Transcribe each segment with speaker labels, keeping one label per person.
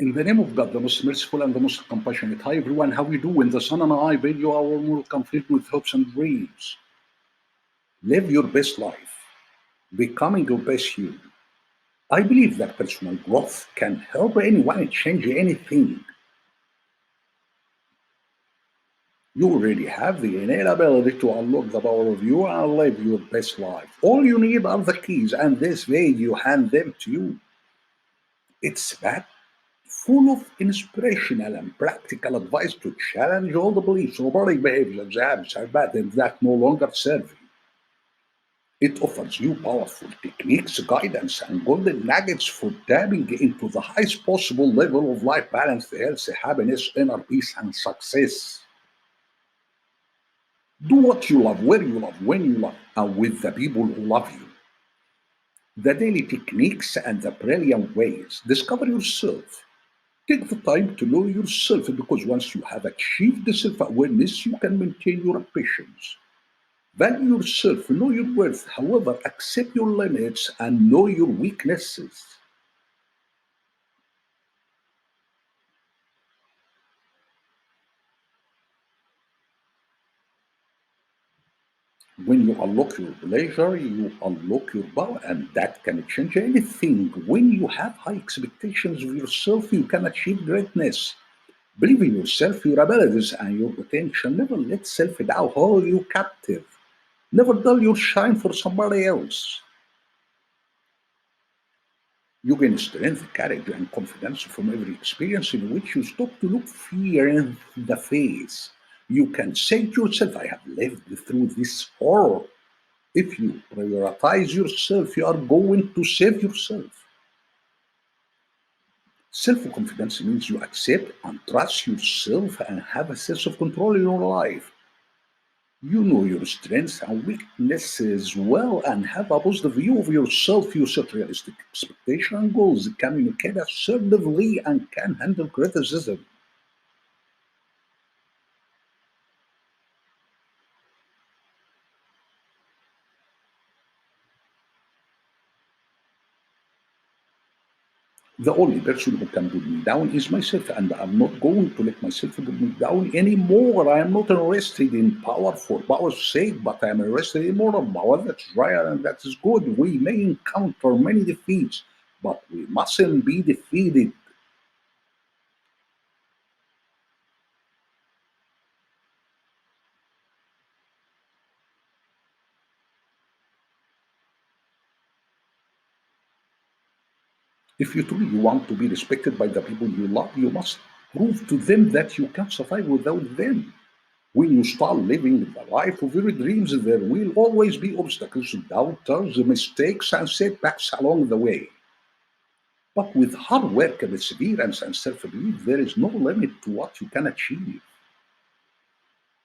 Speaker 1: In the name of God, the most merciful and the most compassionate. Hi everyone, how you doing? The Son and I bid you our world complete with hopes and dreams. Live your best life, becoming your best you. I believe that personal growth can help anyone change anything. You already have the innate ability to unlock the power of you and live your best life. All you need are the keys, and this video hand them to you. It's packed full of inspirational and practical advice to challenge all the beliefs, robotic behaviors, habits, and patterns that no longer serve you. It offers you powerful techniques, guidance, and golden nuggets for tapping into the highest possible level of life balance, health, happiness, inner peace, and success. Do what you love, where you love, when you love, and with the people who love you. The daily techniques and the brilliant ways. Discover yourself. Take the time to know yourself because once you have achieved the self awareness, you can maintain your ambitions. Value yourself, know your worth, however, accept your limits and know your weaknesses. When you unlock your pleasure, you unlock your power, and that can change anything. When you have high expectations of yourself, you can achieve greatness. Believe in yourself, your abilities, and your potential. Never let self doubt hold you captive. Never dull your shine for somebody else. You gain strength, courage, and confidence from every experience in which you stop to look fear in the face. You can say to yourself, I have lived through this horror. If you prioritize yourself, you are going to save yourself. Self confidence means you accept and trust yourself and have a sense of control in your life. You know your strengths and weaknesses well and have a positive view of yourself. You set realistic expectations and goals, communicate assertively, and can handle criticism. The only person who can put me down is myself, and I'm not going to let myself put me down anymore. I am not interested in power for power's sake, but I am interested in more power that's right and that is good. We may encounter many defeats, but we mustn't be defeated. If you truly want to be respected by the people you love, you must prove to them that you can survive without them. When you start living the life of your dreams, there will always be obstacles, doubters, mistakes, and setbacks along the way. But with hard work, perseverance, and self belief, there is no limit to what you can achieve.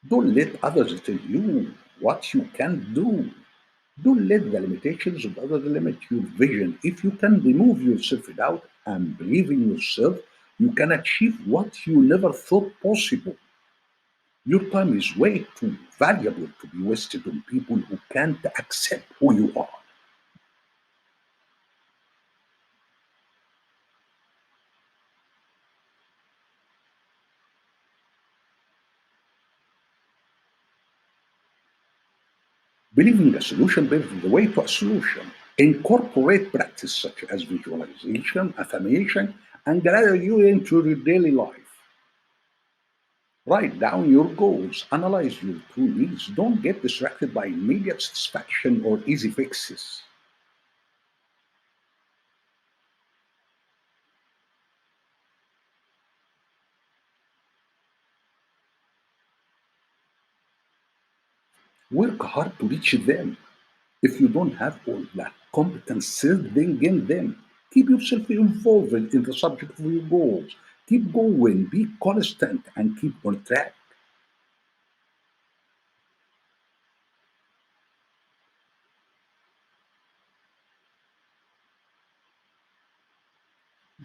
Speaker 1: Don't let others tell you what you can do. Don't let the limitations of others limit your vision. If you can remove your self doubt and believe in yourself, you can achieve what you never thought possible. Your time is way too valuable to be wasted on people who can't accept who you are. Believing a solution paves the way to a solution. Incorporate practice such as visualization, affirmation, and gratitude into your daily life. Write down your goals, analyze your true needs. Don't get distracted by immediate satisfaction or easy fixes. Work hard to reach them. If you don't have all the competencies, then gain them. Keep yourself involved in the subject of your goals. Keep going, be constant, and keep on track.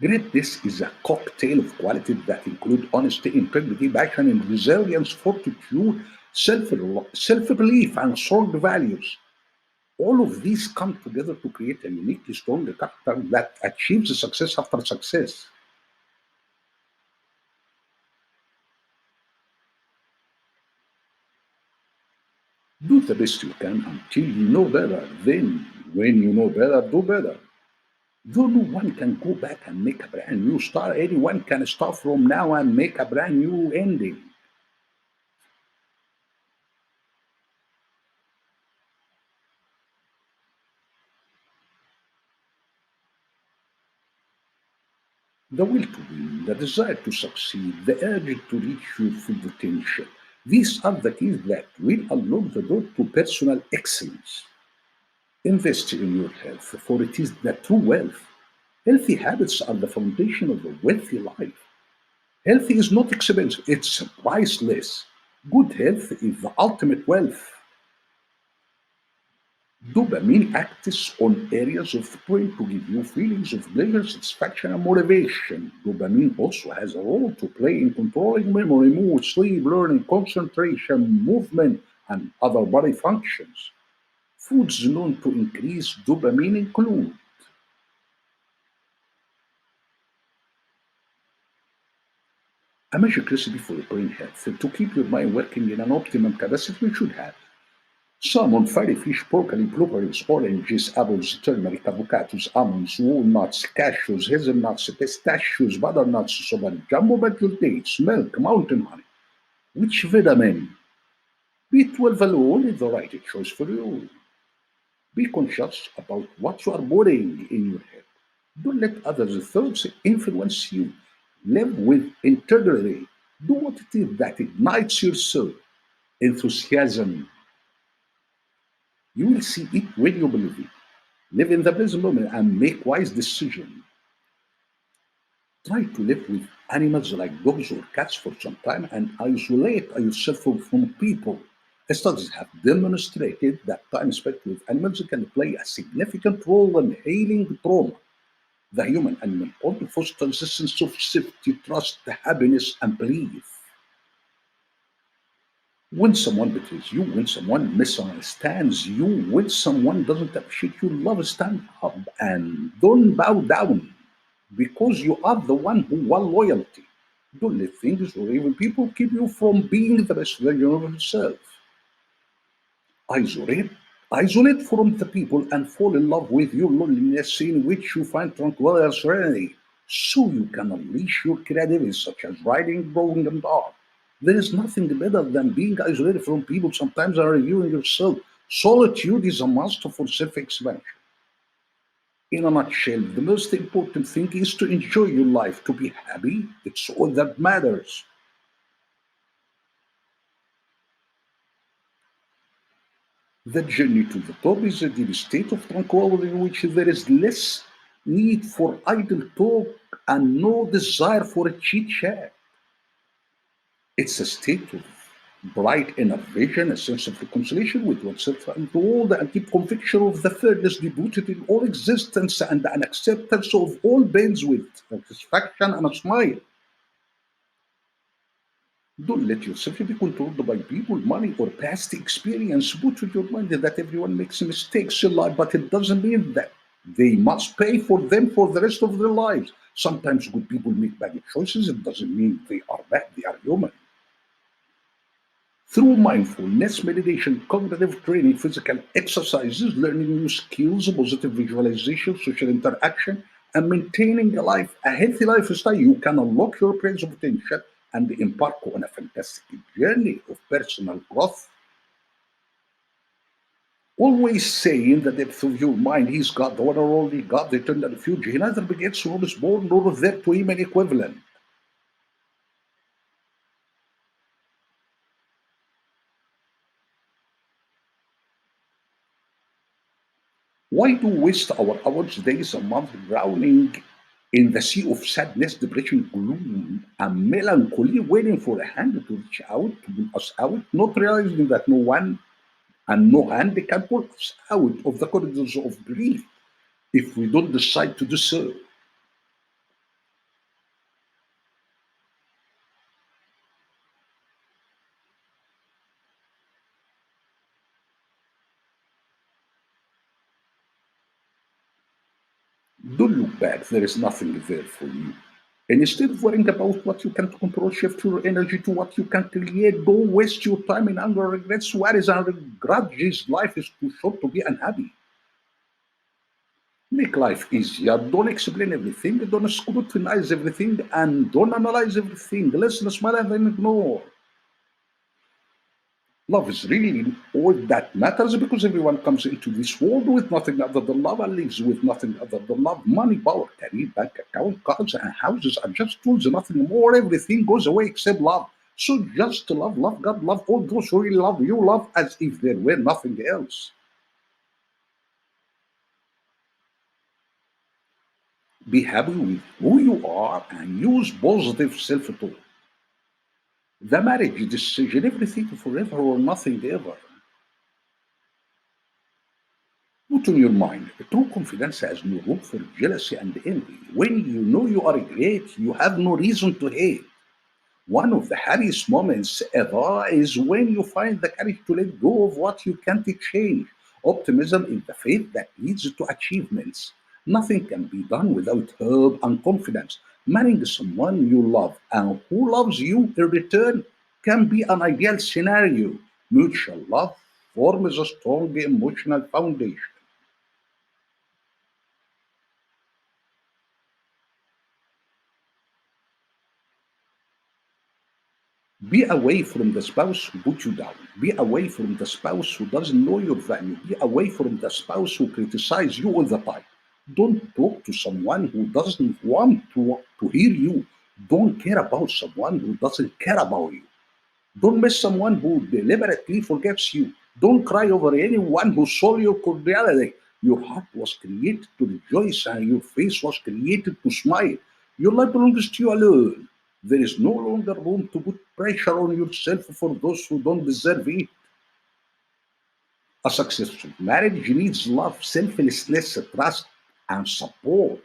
Speaker 1: Greatness is a cocktail of qualities that include honesty, integrity, passion, and resilience, fortitude, self belief, and strong values. All of these come together to create a uniquely strong character that achieves success after success. Do the best you can until you know better. Then, when you know better, do better. Though no one can go back and make a brand new start, anyone can start from now and make a brand new ending. The will to win, the desire to succeed, the urge to reach your full potential. These are the keys that will unlock the door to personal excellence. Invest in your health, for it is the true wealth. Healthy habits are the foundation of a wealthy life. Health is not expensive, it's priceless. Good health is the ultimate wealth. Dopamine acts on areas of the brain to give you feelings of pleasure, satisfaction, and motivation. Dopamine also has a role to play in controlling memory, mood, sleep, learning, concentration, movement, and other body functions. Foods known to increase dopamine include a magic recipe for brain health. To keep your mind working in an optimum capacity, you should have salmon, fatty fish, broccoli, blueberries, oranges, apples, turmeric, avocados, almonds, walnuts, cashews, hazelnuts, pistachios, butternuts, soba, jumbo butter dates, milk, mountain honey. Which vitamin? B12 alone is the right choice for you. Be conscious about what you are putting in your head. Don't let others' thoughts influence you. Live with integrity. Do what it is that ignites your soul. Enthusiasm. You will see it when you believe it. Live in the present moment and make wise decisions. Try to live with animals like dogs or cats for some time and isolate yourself from people. Studies have demonstrated that time spent with animals can play a significant role in healing trauma. The human animal bond fosters a sense of safety, trust, happiness, and belief. When someone betrays you, when someone misunderstands you, when someone doesn't appreciate your love, stand up and don't bow down because you are the one who won loyalty. Don't let things or even people keep you from being the best version of yourself. Isolate, isolate from the people and fall in love with your loneliness in which you find tranquility and serenity, so you can unleash your creativity, such as writing, drawing, and art. There is nothing better than being isolated from people sometimes and reviewing yourself. Solitude is a must for self expansion. In a nutshell, the most important thing is to enjoy your life, to be happy. It's all that matters. The journey to the top is a deep state of tranquility in which there is less need for idle talk and no desire for a chit chat. It's a state of bright inner vision, a sense of reconciliation with oneself and the world, a deep conviction of the fairness devoted in all existence, and an acceptance of all beings with satisfaction and a smile. Don't let yourself be controlled by people, money, or past experience. Put in your mind that everyone makes mistakes in life, but it doesn't mean that they must pay for them for the rest of their lives. Sometimes good people make bad choices. It doesn't mean they are bad, they are human. Through mindfulness, meditation, cognitive training, physical exercises, learning new skills, positive visualization, social interaction, and maintaining a healthy lifestyle, you can unlock your brain's potential and embark on a fantastic journey of personal growth. Always say in the depth of your mind, He's God, the one and only God, the eternal refuge. He neither begets nor is born, nor is there to him an equivalent. Why do we waste our hours, days, and months drowning in the sea of sadness, depression, gloom, and melancholy, waiting for a hand to reach out to pull us out, not realizing that no one and no hand can pull us out of the corridors of grief if we don't decide to do so? Don't look back, there is nothing there for you. And instead of worrying about what you can't control, shift your energy to what you can create. Don't waste your time in anger, regrets, worries, and grudges. Life is too short to be unhappy. Make life easier. Don't explain everything. Don't scrutinize everything. And don't analyze everything. Listen, smile, and then ignore. Love is really all that matters because everyone comes into this world with nothing other than love and leaves with nothing other than love. Money, power, career, bank account, cars, and houses are just tools, nothing more. Everything goes away except love. So just love, love God, love all those who really love you, love as if there were nothing else. Be happy with who you are and use positive self talk. The marriage decision, everything forever or nothing ever. Put on your mind, true confidence has no room for jealousy and envy. When you know you are great, you have no reason to hate. One of the happiest moments ever is when you find the courage to let go of what you can't change. Optimism is the faith that leads to achievements. Nothing can be done without hope and confidence. Marrying someone you love and who loves you in return can be an ideal scenario. Mutual love forms a strong emotional foundation. Be away from the spouse who put you down. Be away from the spouse who doesn't know your value. Be away from the spouse who criticizes you all the time. Don't talk to someone who doesn't want to hear you. Don't care about someone who doesn't care about you. Don't miss someone who deliberately forgets you. Don't cry over anyone who saw your cordiality. Your heart was created to rejoice and your face was created to smile. Your life belongs to you alone. There is no longer room to put pressure on yourself for those who don't deserve it. A successful marriage needs love, selflessness, trust, and support.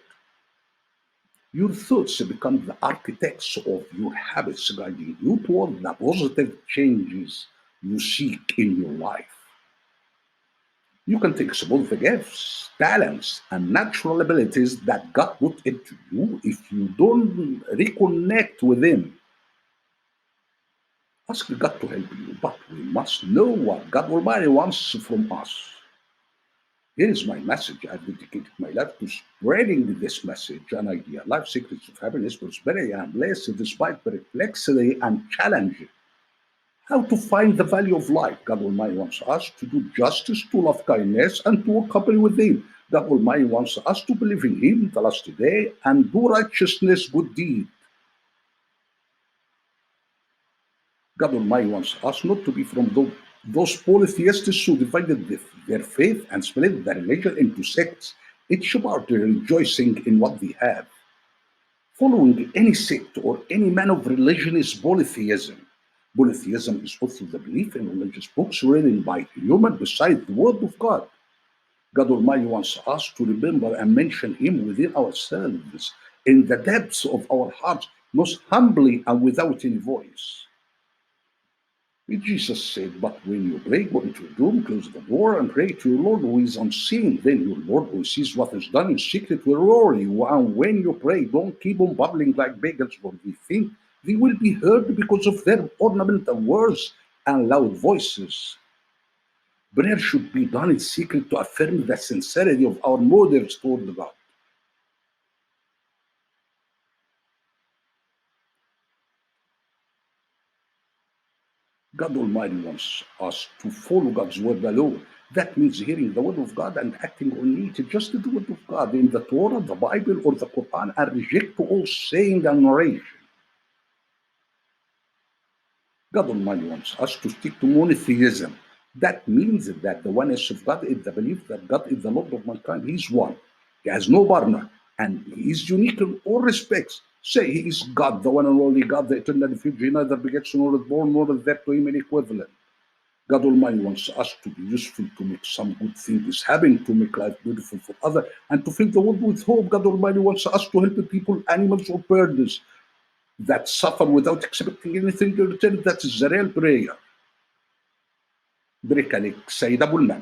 Speaker 1: Your thoughts become the architects of your habits, guiding you toward the positive changes you seek in your life. You can take some of the gifts, talents, and natural abilities that God put into you. If you don't reconnect with them, ask God to help you. But we must know what God Almighty wants from us. Here is my message. I've dedicated my life to spreading this message and idea. Life secrets of happiness, prosperity, and bliss despite perplexity and challenge. How to find the value of life. God Almighty wants us to do justice, to love kindness, and to work happily with Him. God Almighty wants us to believe in Him the last day and do righteousness, good deed. God Almighty wants us not to be from those polytheists who divided their faith and split the religion into sects, each party rejoicing in what they have. Following any sect or any man of religion is polytheism. Polytheism is also the belief in religious books written by human beside the word of God. God Almighty wants us to remember and mention Him within ourselves, in the depths of our hearts, most humbly and without any voice. Jesus said, but when you pray, go into your room, close the door, and pray to your Lord who is unseen. Then your Lord who sees what is done in secret will reward you. And when you pray, don't keep on babbling like beggars, for they think they will be heard because of their ornamental words and loud voices. Prayer should be done in secret to affirm the sincerity of our motives toward God. God Almighty wants us to follow God's word alone. That means hearing the word of God and acting on it. Just the word of God in the Torah, the Bible, or the Quran, and reject all saying and narration. God Almighty wants us to stick to monotheism. That means that the oneness of God is the belief that God is the Lord of mankind. He's one. He has no partner, and He is unique in all respects. Say He is God, the one and only God, the eternal refuge. He neither begets nor is born, nor is there to Him an equivalent. God Almighty wants us to be useful, to make some good things happen, to make life beautiful for others, and to fill the world with hope. God Almighty wants us to help the people, animals, or birds that suffer without expecting anything in return. That is the real prayer. بريك عليك سيد أبو المال.